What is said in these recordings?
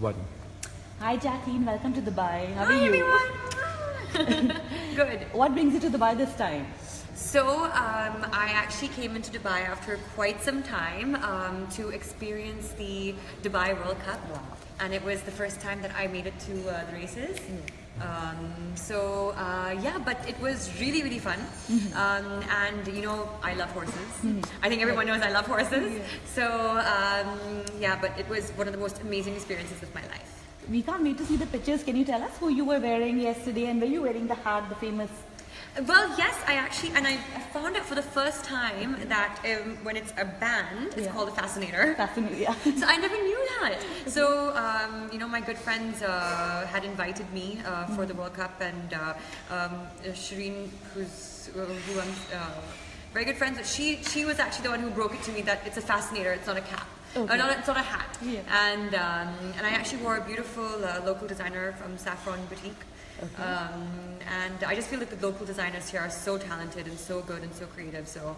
one. Hi Jacqueline, welcome to Dubai. How are Hi, you? everyone. Good. What brings you to Dubai this time? So I actually came into Dubai after quite some time to experience the Dubai World Cup. Wow. And it was the first time that I made it to the races. Yeah, but it was really, really fun. And you know, I love horses. I think everyone knows I love horses. So yeah, but it was one of the most amazing experiences of my life. We can't wait to see the pictures. Can you tell us who you were wearing yesterday and were you wearing the hat, the famous? Well, yes, I found out for the first time that when it's a band, it's called a fascinator. Fascinator, yeah. So I never knew that. So, you know, my good friends had invited me for the World Cup, and Shireen, who I'm very good friends with, she was actually the one who broke it to me that it's a fascinator, it's not a cap. Okay. It's not a hat. Yeah. And I actually wore a beautiful local designer from Saffron Boutique. Okay. And I just feel like the local designers here are so talented and so good and so creative. So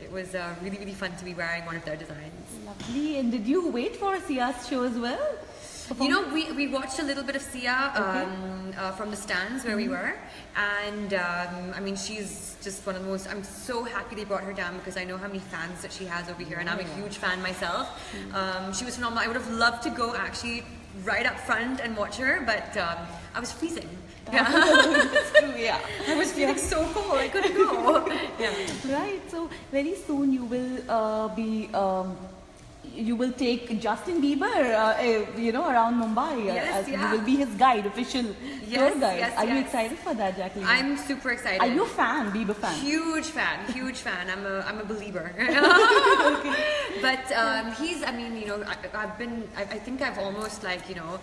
it was really, really fun to be wearing one of their designs. Lovely. And did you wait for Sia's show as well? You know, we watched a little bit of Sia from the stands where we were, and I mean, she's just one of the most. I'm so happy they brought her down because I know how many fans that she has over here, and I'm a huge fan myself. She was phenomenal. I would have loved to go actually right up front and watch her, but I was freezing. Yeah, That's true, yeah. I was feeling so cold. I couldn't go. Yeah. Right. So very soon you will you will take Justin Bieber, you know, around Mumbai. Yes, You will be his guide, official tour guide. Are you excited for that, Jacqueline? I'm super excited. Are you a fan, Bieber fan? Huge fan. I'm a believer. But he's, I mean, you know, I think I've almost like, you know,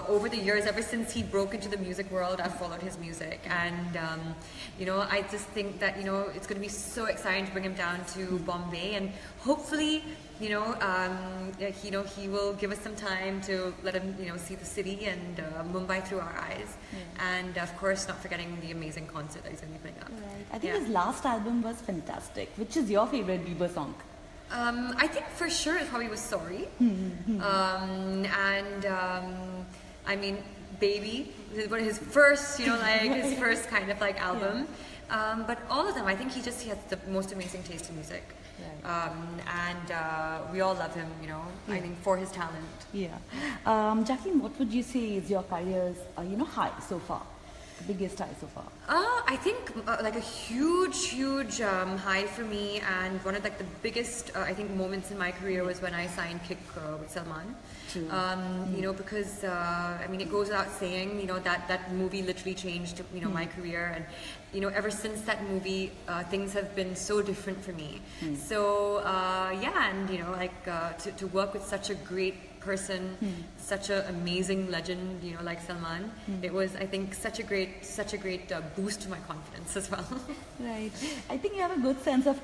over the years, ever since he broke into the music world, I've followed his music. And, you know, I just think that, you know, it's going to be so exciting to bring him down to Bombay, and hopefully, you know, he will give us some time to let him, you know, see the city and Mumbai through our eyes. And of course, not forgetting the amazing concert that he's going to be playing up. Right. I think his last album was fantastic. Which is your favorite Bieber song? I think for sure it probably was Sorry. I mean, Baby, his first, you know, like his first kind of like album. But all of them, I think he has the most amazing taste in music. We all love him, you know, I think for his talent. Yeah. Jacqueline, what would you say is your career's, you know, high so far? The biggest high so far? I think like a huge high for me, and one of like the biggest I think moments in my career was when I signed Kick with Salman. True. You know, because I mean, it goes without saying, you know, that movie literally changed, you know, my career, and you know, ever since that movie, things have been so different for me. So yeah, and you know, like to work with such a great person, such an amazing legend, you know, like Salman, it was, I think, such a great boost to my confidence as well. Right. I think you have a good sense of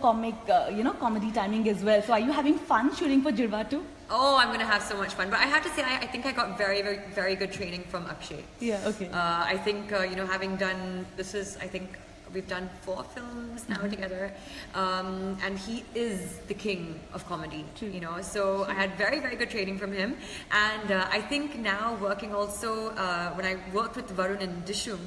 you know, comedy timing as well. So are you having fun shooting for Jirva too? Oh, I'm going to have so much fun. But I have to say, I think I got very good training from Akshay. Yeah, okay. I think, you know, having done, I think we've done 4 films now together. And he is the king of comedy, you know. So I had very good training from him. And I think now working also, when I worked with Varun in Dishum,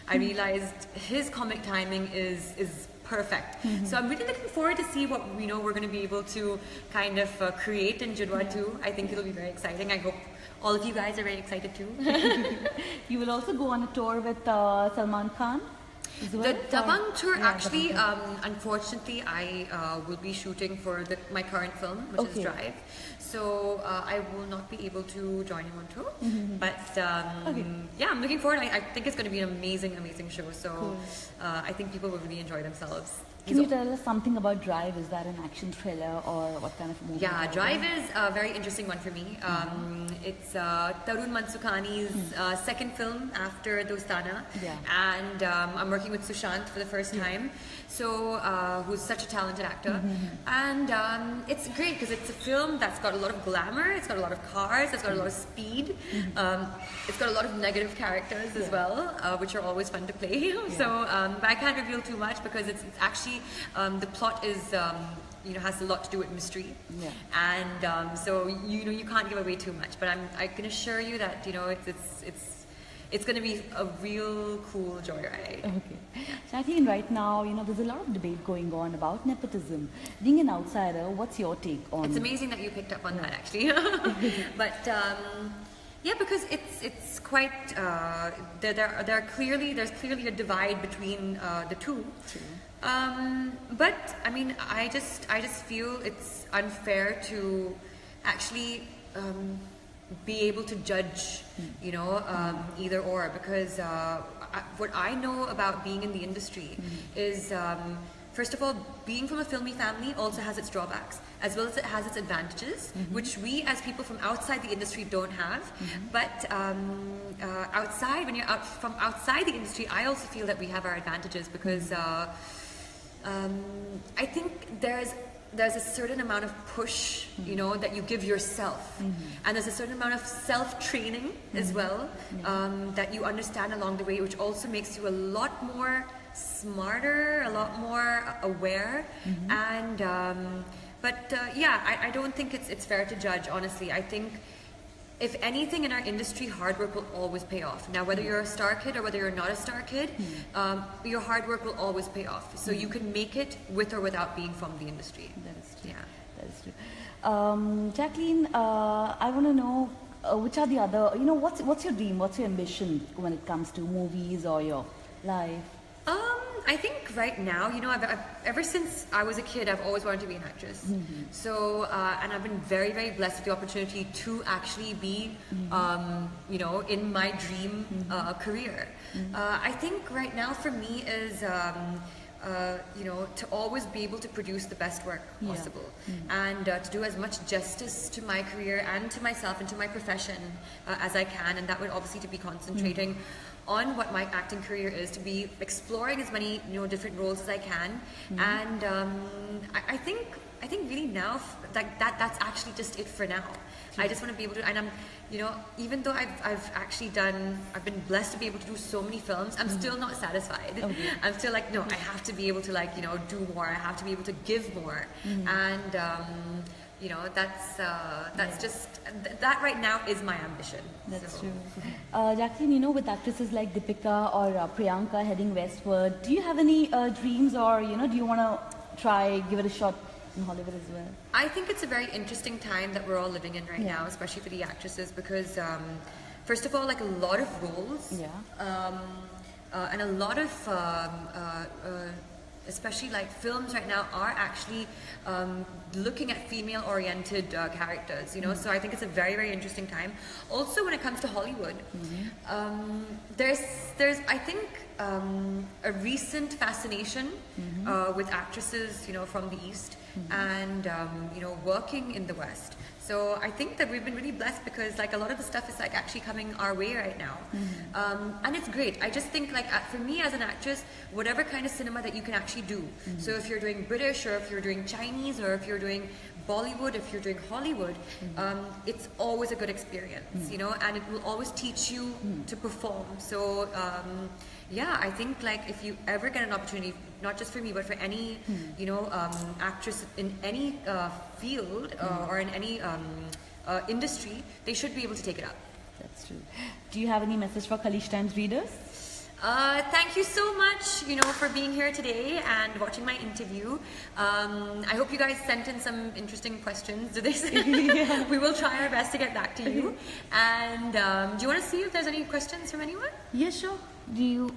I realized his comic timing is perfect. So I'm really looking forward to see what, you know, we're going to be able to kind of create in Judwa too. I think it'll be very exciting. I hope all of you guys are very excited too. You will also go on a tour with Salman Khan as well? The Dabang tour, actually, unfortunately, I will be shooting for my current film, which is Drive. So I will not be able to join him on tour. But yeah, I'm looking forward. I think it's going to be an amazing show. So I think people will really enjoy themselves. Can you tell us something about Drive? Is that an action thriller or what kind of movie? Yeah, Drive is a very interesting one for me. It's Tarun Mansukhani's second film after Dostana. And I'm working with Sushant for the first time. So, who's such a talented actor. And it's great because it's a film that's got a lot of glamour, it's got a lot of cars, it's got a lot of speed, it's got a lot of negative characters as well, which are always fun to play. So, but I can't reveal too much because it's actually actually, the plot is, has a lot to do with mystery. Yeah. And so, you can't give away too much. But I can assure you that, it's going to be a real cool joyride. Okay. Jacqueline, right now, there's a lot of debate going on about nepotism. Being an outsider, what's your take on? It's amazing that you picked up on that, actually. But yeah, because it's quite there's clearly a divide between the two. But I mean, I just feel it's unfair to actually be able to judge, either or, because what I know about being in the industry is, first of all, being from a filmy family also has its drawbacks, as well as it has its advantages, which we as people from outside the industry don't have. But when you're from outside the industry, I also feel that we have our advantages, because I think there's a certain amount of push, that you give yourself. And there's a certain amount of self-training as well, that you understand along the way, which also makes you a lot more smarter, a lot more aware. And, I don't think it's fair to judge, honestly. I think, if anything in our industry, hard work will always pay off. Now, whether you're a star kid or whether you're not a star kid, your hard work will always pay off. So you can make it with or without being from the industry. That is true. Yeah. That is true. Jacqueline, I want to know which are the other, what's your dream, what's your ambition when it comes to movies or your life? I think right now, ever since I was a kid, I've always wanted to be an actress. So, and I've been very, very blessed with the opportunity to actually be, in my dream career. I think right now for me is, to always be able to produce the best work possible, and to do as much justice to my career and to myself and to my profession as I can. And that would obviously to be concentrating on what my acting career is, to be exploring as many different roles as I can. And I think really now that's actually just it for now. I just want to be able to, and I'm, even though I've been blessed to be able to do so many films, I'm still not satisfied. I'm still like, no, I have to be able to do more. I have to be able to give more. And that's just, that right now is my ambition. That's true. Jacqueline, with actresses like Deepika or Priyanka heading westward, do you have any dreams, or do you want to give it a shot in Hollywood as well? I think it's a very interesting time that we're all living in right now, especially for the actresses, because first of all, like, a lot of roles, and a lot of especially like films right now are actually looking at female-oriented characters, so I think it's a very, very interesting time. Also, when it comes to Hollywood, there's I think a recent fascination with actresses, from the East, and working in the West. So I think that we've been really blessed, because like a lot of the stuff is like actually coming our way right now. And it's great. I just think, like, for me as an actress, whatever kind of cinema that you can actually do. So if you're doing British, or if you're doing Chinese, or if you're doing Bollywood, if you're doing Hollywood, it's always a good experience, and it will always teach you to perform. So I think, like, if you ever get an opportunity, not just for me, but for any, actress in any field or in any industry, they should be able to take it up. That's true. Do you have any message for Kalish Times readers? Thank you so much, for being here today and watching my interview. I hope you guys sent in some interesting questions to this. We will try our best to get back to you. And do you want to see if there's any questions from anyone? Yeah, sure. Do you?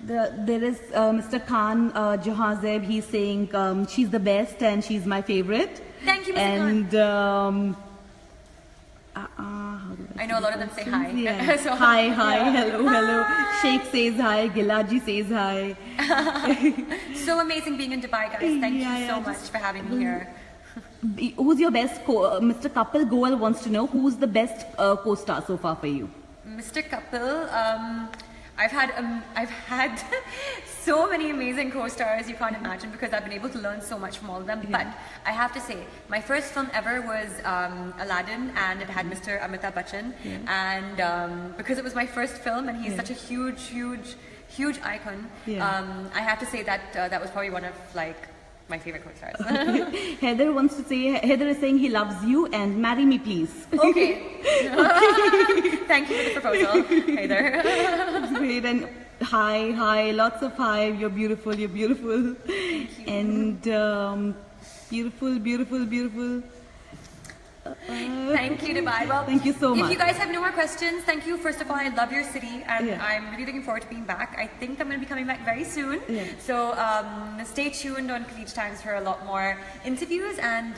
There is Mr. Khan Johazeb. He's saying she's the best and she's my favorite. Thank you, Mr. Khan. I know a lot of them say hi. Yeah. So, hi, hello. Sheikh says hi, Gilaji says hi. So amazing being in Dubai, guys. Thank you so much for having me here. Who's your best Mr. Kapil Goel wants to know who's the best co-star so far for you? Mr. Kapil, I've had so many amazing co-stars you can't imagine, because I've been able to learn so much from all of them. But I have to say, my first film ever was Aladdin, and it had Mr. Amitabh Bachchan. And because it was my first film, and he's such a huge huge icon. Yeah. I have to say that that was probably one of like my favorite co-stars. Heather wants to say, Heather is saying he loves you and marry me please. Okay. Thank you for the proposal, Heather. Great, and hi, lots of hi. You're beautiful. Thank you. And beautiful. Thank you, Dubai. Well, thank you so much. If you guys have no more questions, thank you. First of all, I love your city, and Yeah. I'm really looking forward to being back. I think I'm going to be coming back very soon. Yeah. So stay tuned on Khaleej Times for a lot more interviews and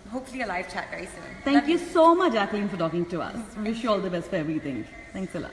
hopefully a live chat very soon. Thank you so much, Jacqueline, for talking to us. Wish you all the best for everything. Thanks a lot.